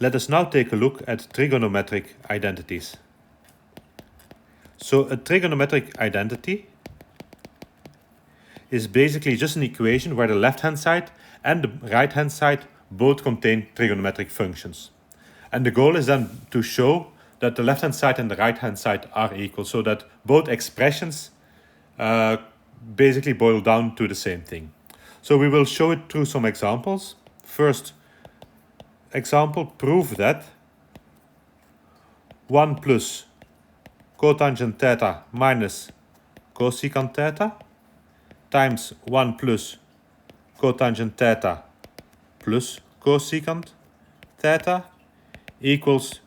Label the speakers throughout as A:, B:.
A: Let us now take a look at trigonometric identities. So a trigonometric identity is basically just an equation where the left-hand side and the right-hand side both contain trigonometric functions. And the goal is then to show that the left-hand side and the right-hand side are equal, so that both expressions basically boil down to the same thing. So we will show it through some examples. First example, prove that 1 plus cotangent theta minus cosecant theta times 1 plus cotangent theta plus cosecant theta equals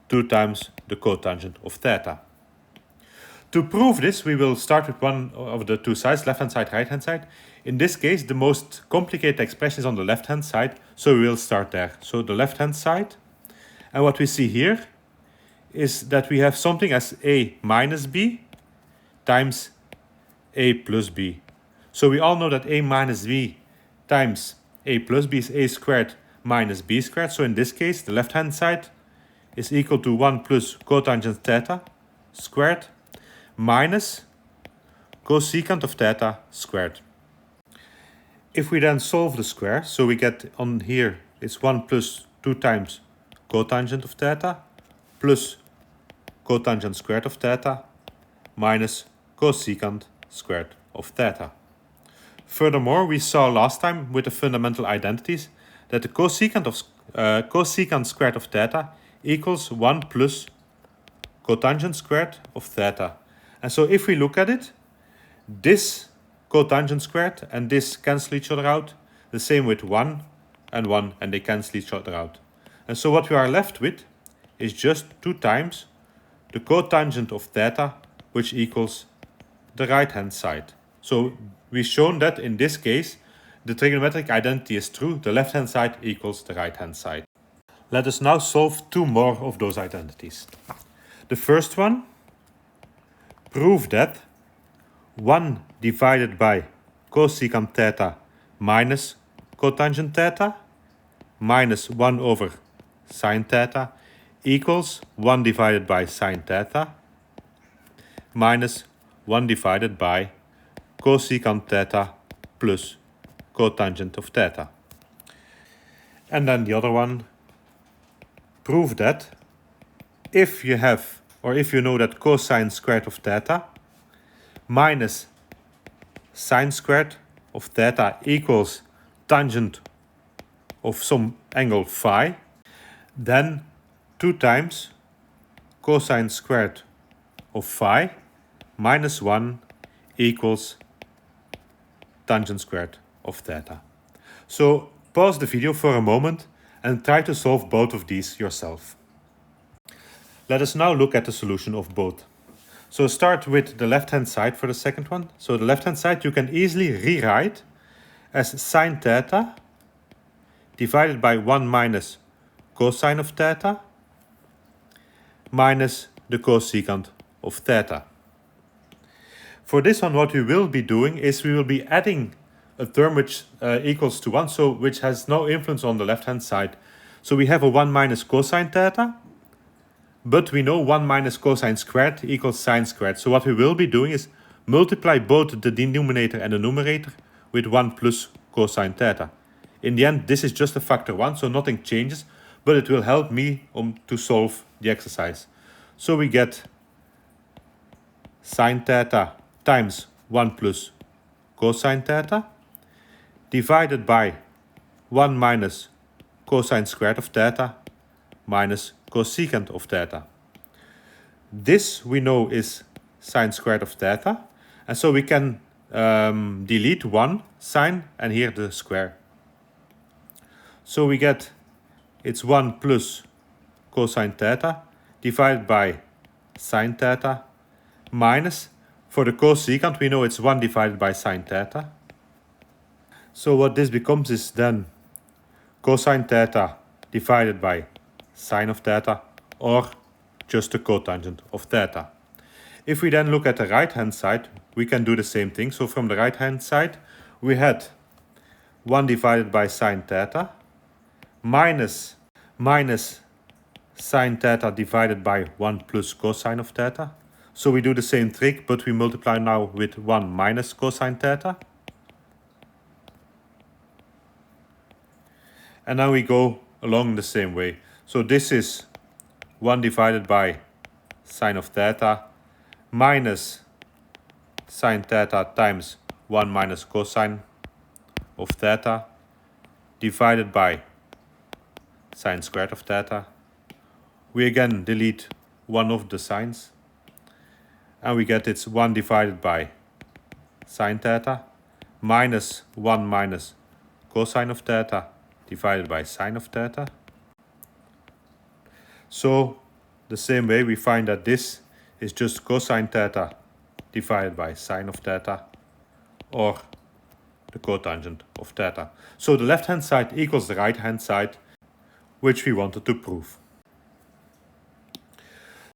A: 2 times the cotangent of theta. To prove this, we will start with one of the two sides, left-hand side, right-hand side. In this case, the most complicated expression is on the left-hand side, so we will start there. So the left-hand side, and what we see here is that we have something as a minus b times a plus b. So we all know that a minus b times a plus b is a squared minus b squared. So in this case, the left-hand side is equal to 1 plus cotangent theta squared minus cosecant of theta squared. If we then solve the square, so we get on here, it's 1 plus 2 times cotangent of theta plus cotangent squared of theta minus cosecant squared of theta. Furthermore, we saw last time with the fundamental identities that the cosecant squared of theta equals 1 plus cotangent squared of theta. And so if we look at it, this cotangent squared and this cancel each other out, the same with 1 and 1, and they cancel each other out. And so what we are left with is just 2 times the cotangent of theta, which equals the right-hand side. So we've shown that in this case, the trigonometric identity is true, the left-hand side equals the right-hand side. Let us now solve 2 more of those identities. The first one, prove that 1 divided by cosecant theta minus cotangent theta minus 1 over sine theta equals 1 divided by sine theta minus 1 divided by cosecant theta plus cotangent of theta. And then the other one, prove that if you have, or if you know that cosine squared of theta minus sine squared of theta equals tangent of some angle phi, then 2 times cosine squared of phi minus 1 equals tangent squared of theta. So pause the video for a moment and try to solve both of these yourself. Let us now look at the solution of both. So start with the left-hand side for the second one. So the left-hand side you can easily rewrite as sine theta divided by 1 minus cosine of theta minus the cosecant of theta. For this one, what we will be doing is we will be adding a term which equals to 1, so which has no influence on the left-hand side. So we have a 1 minus cosine theta, but we know 1 minus cosine squared equals sine squared. So what we will be doing is multiply both the denominator and the numerator with 1 plus cosine theta. In the end, this is just a factor 1, so nothing changes, but it will help me to solve the exercise. So we get sine theta times 1 plus cosine theta divided by 1 minus cosine squared of theta minus cosecant of theta. This we know is sine squared of theta, and so we can delete 1 sine and here the square. So we get it's 1 plus cosine theta divided by sine theta minus, for the cosecant we know it's 1 divided by sine theta. So what this becomes is then cosine theta divided by sine of theta, or just the cotangent of theta. If we then look at the right hand side, we can do the same thing. So from the right hand side we had 1 divided by sine theta minus sine theta divided by 1 plus cosine of theta. So we do the same trick, but we multiply now with 1 minus cosine theta. And now we go along the same way. So this is 1 divided by sine of theta minus sine theta times 1 minus cosine of theta divided by sine squared of theta. We again delete one of the signs and we get it's 1 divided by sine theta minus 1 minus cosine of theta divided by sine of theta. So the same way we find that this is just cosine theta divided by sine of theta, or the cotangent of theta. So the left hand side equals the right hand side, which we wanted to prove.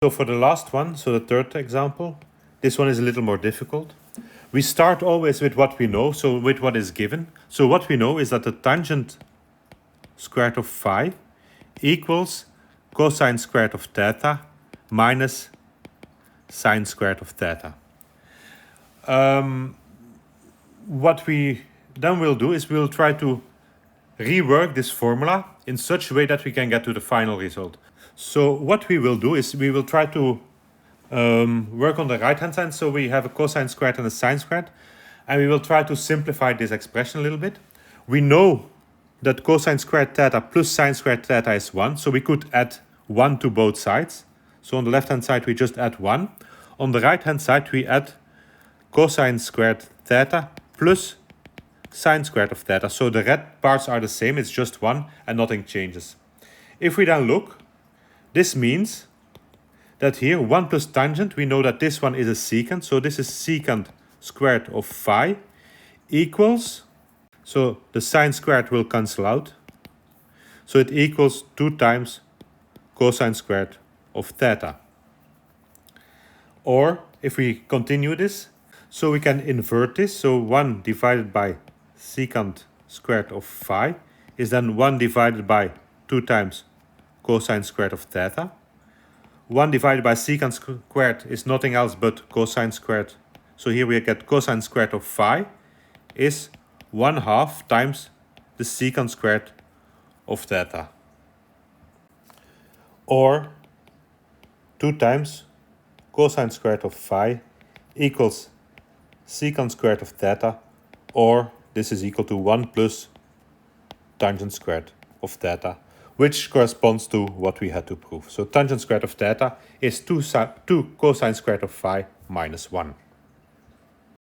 A: So for the last one, so the third example, this one is a little more difficult. We start always with what we know, so with what is given. So what we know is that the tangent squared of phi equals cosine squared of theta minus sine squared of theta. What we then will do is we'll try to rework this formula in such a way that we can get to the final result. So what we will do is we will try to work on the right hand side. So we have a cosine squared and a sine squared, and we will try to simplify this expression a little bit. We know that cosine squared theta plus sine squared theta is 1, so we could add 1 to both sides. So on the left hand side we just add 1. On the right hand side we add cosine squared theta plus sine squared of theta. So the red parts are the same, it's just 1 and nothing changes. If we then look, this means that here 1 plus tangent, we know that this one is a secant, so this is secant squared of phi equals, so the sine squared will cancel out, so it equals 2 times cosine squared of theta. Or if we continue this, so we can invert this, so 1 divided by secant squared of phi is then 1 divided by 2 times cosine squared of theta. 1 divided by secant squared is nothing else but cosine squared. So here we get cosine squared of phi is 1/2 times the secant squared of theta. Or 2 times cosine squared of phi equals secant squared of theta, or this is equal to 1 plus tangent squared of theta, which corresponds to what we had to prove. So tangent squared of theta is 2 cosine squared of phi minus 1.